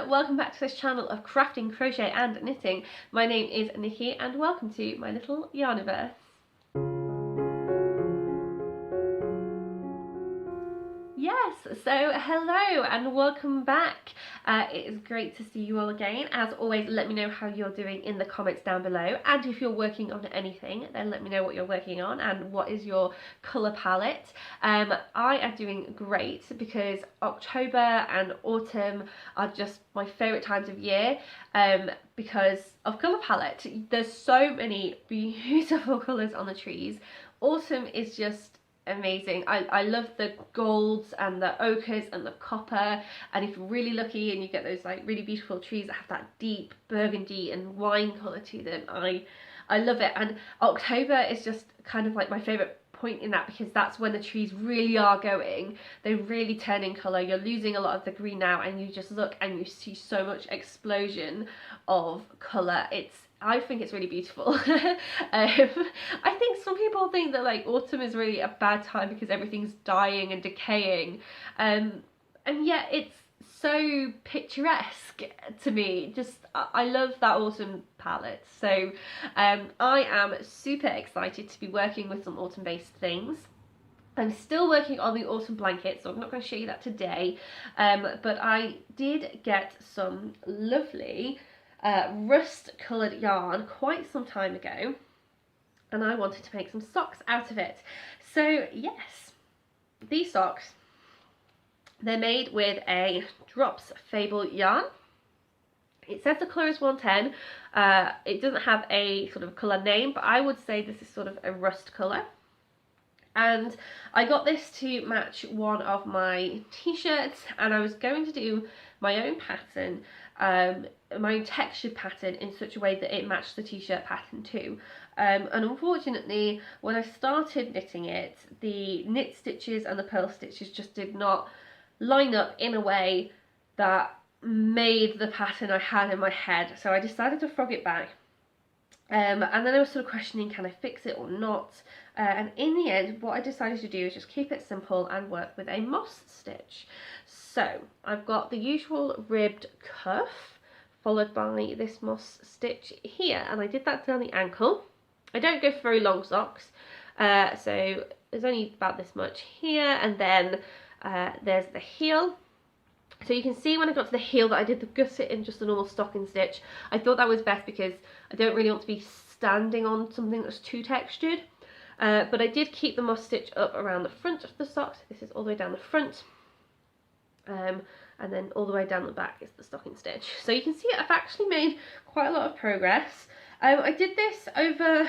welcome back to this channel of crafting, crochet and knitting. My name is Nikki and welcome to my little yarniverse. Yes, so hello and welcome back. It is great to see you all again. As always, let me know how you're doing in the comments down below, and if you're working on anything, then let me know what you're working on and what is your colour palette. I am doing great because October and autumn are just my favourite times of year because of colour palette. There's so many beautiful colours on the trees. Autumn is just amazing. I love the golds and the ochres and the copper, and if you're really lucky and you get those like really beautiful trees that have that deep burgundy and wine colour to them, I love it. And October is just kind of like my favourite point in that because that's when the trees really are going, they really turn in colour. You're losing a lot of the green now and you just look and you see so much explosion of colour. I think it's really beautiful. I think some people think that like autumn is really a bad time because everything's dying and decaying, and yet it's so picturesque to me. Just I love that autumn palette. So I am super excited to be working with some autumn based things. I'm still working on the autumn blanket, so I'm not going to show you that today, but I did get some lovely rust coloured yarn quite some time ago, and I wanted to make some socks out of it. So yes, these socks, they're made with a Drops Fable yarn. It says the colour is 110. It doesn't have a sort of colour name, but I would say this is sort of a rust colour. And I got this to match one of my t-shirts, and I was going to do my own pattern, my own textured pattern in such a way that it matched the t-shirt pattern too. And unfortunately, when I started knitting it, the knit stitches and the purl stitches just did not line up in a way that made the pattern I had in my head. So I decided to frog it back. And then I was sort of questioning, can I fix it or not? And in the end, what I decided to do is just keep it simple and work with a moss stitch. So I've got the usual ribbed cuff, followed by this moss stitch here, and I did that down the ankle. I don't go for very long socks, so there's only about this much here, and then there's the heel. So you can see when I got to the heel that I did the gusset in just a normal stocking stitch. I thought that was best because I don't really want to be standing on something that's too textured. But I did keep the moss stitch up around the front of the socks. This is all the way down the front. And then all the way down the back is the stocking stitch. So you can see I've actually made quite a lot of progress. I did this over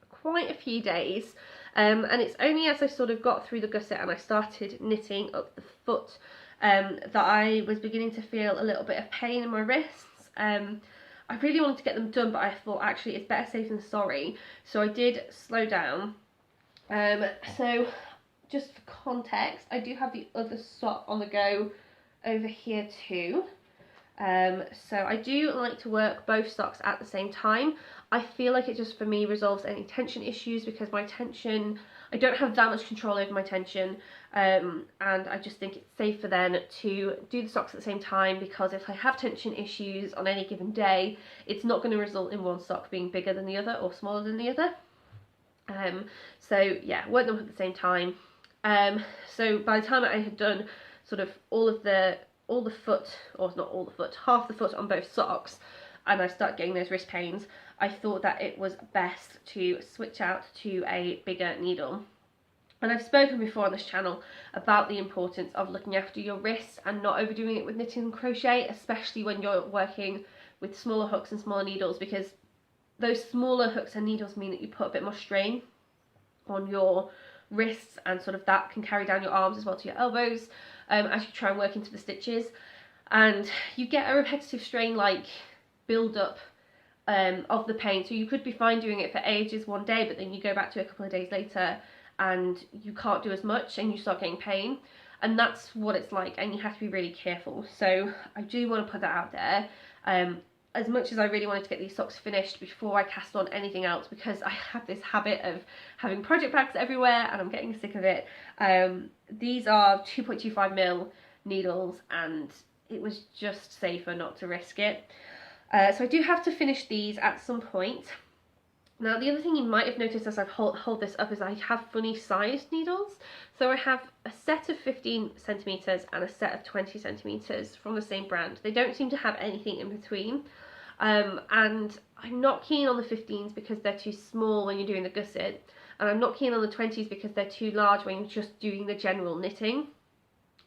quite a few days. And it's only as I sort of got through the gusset and I started knitting up the foot that I was beginning to feel a little bit of pain in my wrists. I really wanted to get them done, but I thought actually it's better safe than sorry. So I did slow down. So just for context, I do have the other sock on the go over here too. So I do like to work both socks at the same time. I feel like it just for me resolves any tension issues because my tension, I don't have that much control over my tension, and I just think it's safer then to do the socks at the same time, because if I have tension issues on any given day, it's not going to result in one sock being bigger than the other or smaller than the other. So yeah, work them at the same time. So by the time I had done sort of all the foot, or not all the foot, half the foot on both socks, and I start getting those wrist pains, I thought that it was best to switch out to a bigger needle. And I've spoken before on this channel about the importance of looking after your wrists and not overdoing it with knitting and crochet, especially when you're working with smaller hooks and smaller needles, because those smaller hooks and needles mean that you put a bit more strain on your wrists, and sort of that can carry down your arms as well to your elbows as you try and work into the stitches, and you get a repetitive strain like build up of the pain. So you could be fine doing it for ages one day, but then you go back to a couple of days later and you can't do as much and you start getting pain, and that's what it's like, and you have to be really careful. So I do want to put that out there. As much as I really wanted to get these socks finished before I cast on anything else, because I have this habit of having project bags everywhere and I'm getting sick of it. These are 2.25mm needles, and it was just safer not to risk it. So I do have to finish these at some point. Now the other thing you might have noticed as I hold this up is I have funny sized needles. So I have a set of 15 centimetres and a set of 20 centimetres from the same brand. They don't seem to have anything in between. And I'm not keen on the 15s because they're too small when you're doing the gusset. And I'm not keen on the 20s because they're too large when you're just doing the general knitting.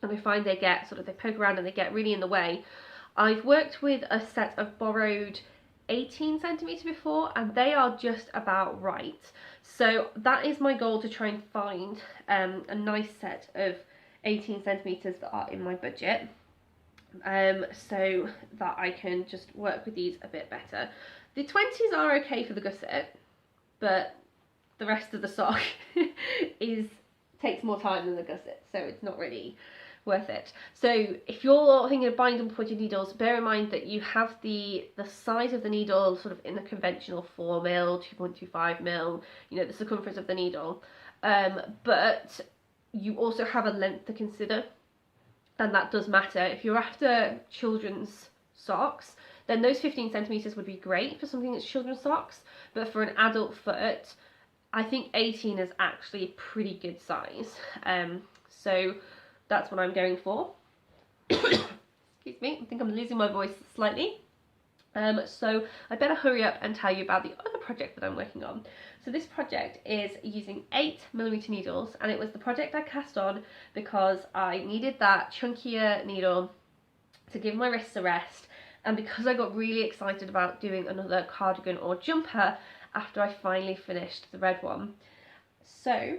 And I find they get they poke around and they get really in the way. I've worked with a set of borrowed 18 centimetre before, and they are just about right. So that is my goal, to try and find a nice set of 18 centimetres that are in my budget, so that I can just work with these a bit better. The 20s are okay for the gusset, but the rest of the sock takes more time than the gusset, so it's not really worth it. So if you're thinking of buying double pointed needles, bear in mind that you have the size of the needle sort of in the conventional 4mm, 2.25mm, you know, the circumference of the needle, but you also have a length to consider, and that does matter. If you're after children's socks, then those 15 centimetres would be great for something that's children's socks, but for an adult foot, I think 18 is actually a pretty good size. So that's what I'm going for. Excuse me, I think I'm losing my voice slightly. So I better hurry up and tell you about the other project that I'm working on. So this project is using 8mm needles, and it was the project I cast on because I needed that chunkier needle to give my wrists a rest, and because I got really excited about doing another cardigan or jumper after I finally finished the red one. So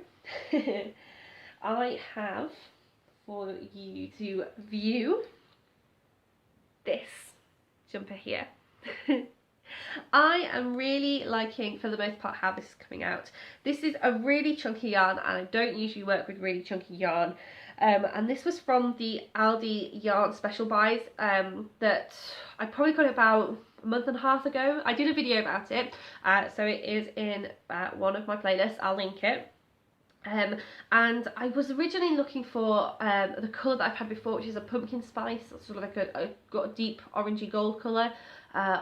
I have for you to view this jumper here. I am really liking, for the most part, how this is coming out. This is a really chunky yarn, and I don't usually work with really chunky yarn. And this was from the Aldi yarn special buys that I probably got about a month and a half ago. I did a video about it, so it is in one of my playlists. I'll link it. And I was originally looking for the colour that I've had before, which is a pumpkin spice, sort of like got a deep orangey gold colour.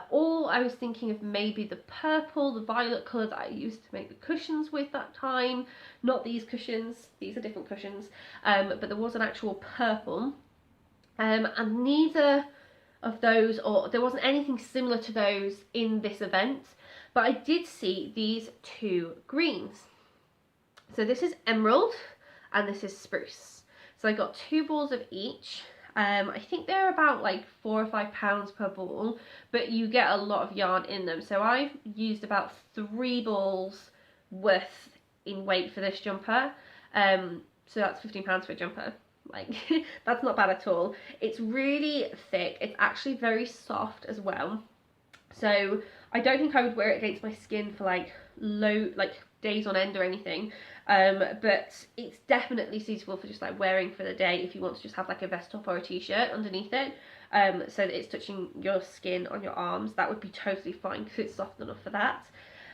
Or I was thinking of maybe the purple, the violet colour that I used to make the cushions with that time. Not these cushions, these are different cushions, but there was an actual purple. And neither of those, or there wasn't anything similar to those in this event, but I did see these two greens. So this is emerald and this is spruce. So I got 2 balls of each. I think they're about like £4 or £5 per ball, but you get a lot of yarn in them. So I've used about 3 balls worth in weight for this jumper. So that's £15 for a jumper. Like, that's not bad at all. It's really thick. It's actually very soft as well. So I don't think I would wear it against my skin for like days on end or anything, but it's definitely suitable for just like wearing for the day if you want to just have like a vest top or a t-shirt underneath it, so that it's touching your skin on your arms. That would be totally fine because it's soft enough for that.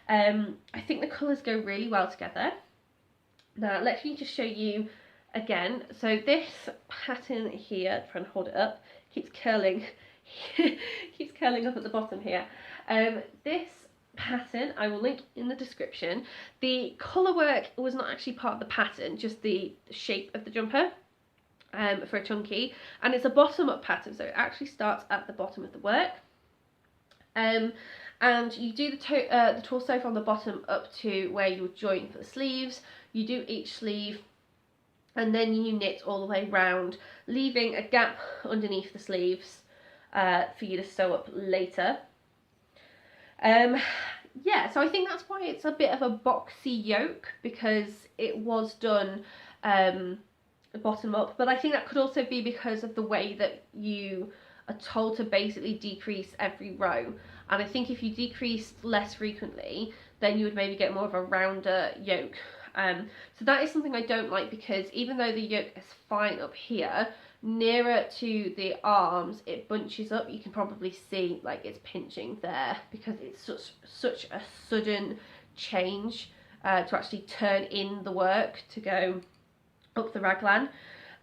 I think the colours go really well together. Now let me just show you again. So this pattern here, try and hold it up, keeps curling keeps curling up at the bottom here. This pattern I will link in the description. The colour work was not actually part of the pattern, just the shape of the jumper for a chunky, and it's a bottom up pattern, so it actually starts at the bottom of the work, and you do the torso from the bottom up to where you would join for the sleeves. You do each sleeve and then you knit all the way round, leaving a gap underneath the sleeves for you to sew up later. Yeah, so I think that's why it's a bit of a boxy yoke, because it was done bottom up, but I think that could also be because of the way that you are told to basically decrease every row, and I think if you decreased less frequently then you would maybe get more of a rounder yoke. So that is something I don't like, because even though the yoke is fine up here, nearer to the arms it bunches up. You can probably see like it's pinching there because it's such a sudden change to actually turn in the work to go up the raglan.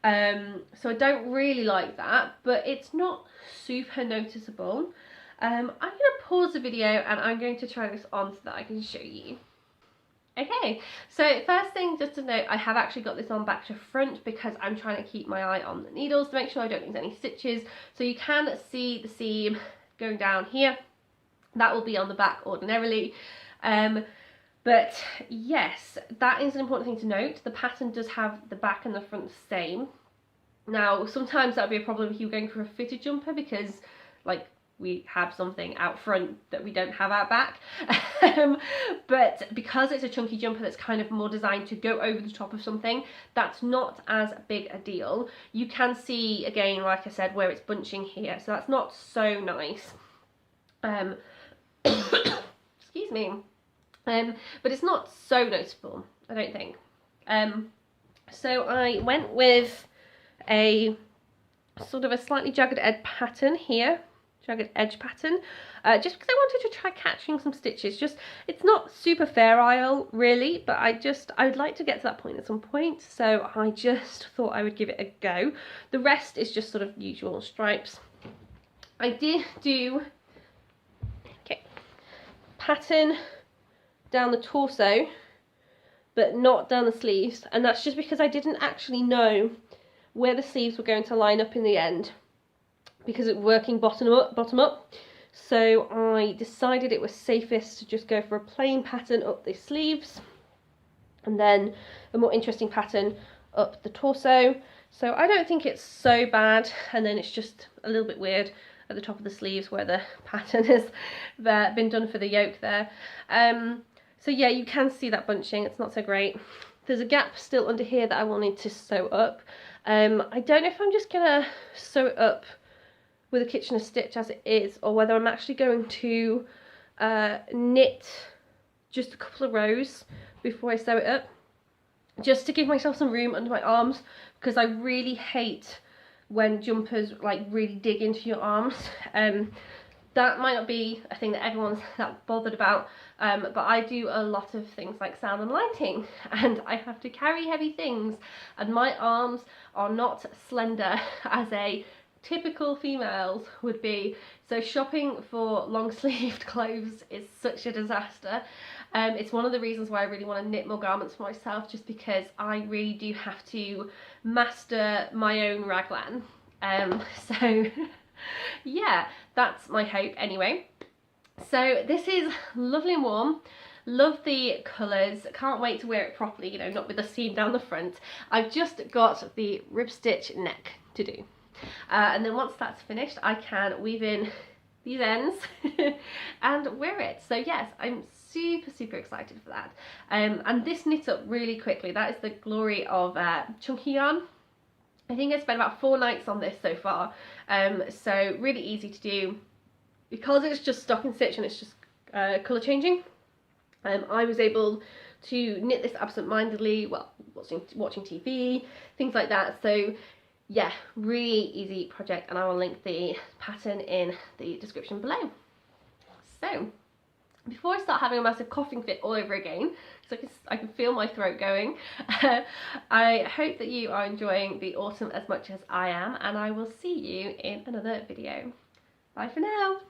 So I don't really like that, but it's not super noticeable. I'm going to pause the video and I'm going to try this on so that I can show you. Okay, so first thing just to note, I have actually got this on back to front because I'm trying to keep my eye on the needles to make sure I don't lose any stitches. So you can see the seam going down here. That will be on the back ordinarily. But yes, that is an important thing to note. The pattern does have the back and the front the same. Now, sometimes that would be a problem if you were going for a fitted jumper because, like, we have something out front that we don't have out back. But because it's a chunky jumper that's kind of more designed to go over the top of something, that's not as big a deal. You can see, again, like I said, where it's bunching here, so that's not so nice. Excuse me. But it's not so noticeable, I don't think. So I went with a sort of a slightly jagged edge pattern here, just because I wanted to try catching some stitches. It's not super Fair Isle really, but I'd like to get to that point at some point, so I just thought I would give it a go. The rest is just sort of usual stripes. I did do pattern down the torso but not down the sleeves, and that's just because I didn't actually know where the sleeves were going to line up in the end because it's working bottom up. So I decided it was safest to just go for a plain pattern up the sleeves and then a more interesting pattern up the torso. So I don't think it's so bad, and then it's just a little bit weird at the top of the sleeves where the pattern has been done for the yoke there. So yeah, you can see that bunching, it's not so great. There's a gap still under here that I wanted to sew up. I don't know if I'm just gonna sew it up with a Kitchener stitch as it is, or whether I'm actually going to knit just a couple of rows before I sew it up, just to give myself some room under my arms, because I really hate when jumpers like really dig into your arms. That might not be a thing that everyone's that bothered about, but I do a lot of things like sound and lighting, and I have to carry heavy things, and my arms are not slender as a typical female's would be, so shopping for long sleeved clothes is such a disaster. It's one of the reasons why I really want to knit more garments for myself, just because I really do have to master my own raglan. So yeah, that's my hope anyway. So this is lovely and warm. Love the colours, can't wait to wear it properly, you know, not with the seam down the front. I've just got the rib stitch neck to do. And then once that's finished, I can weave in these ends and wear it. So yes, I'm super excited for that. And this knits up really quickly. That is the glory of chunky yarn. I think I spent about 4 nights on this so far. So really easy to do. Because it's just stocking stitch and it's just colour changing, I was able to knit this absent-mindedly while watching TV, things like that. So yeah, really easy project, and I will link the pattern in the description below. So before I start having a massive coughing fit all over again, because I can feel my throat going, I hope that you are enjoying the autumn as much as I am, and I will see you in another video. Bye for now.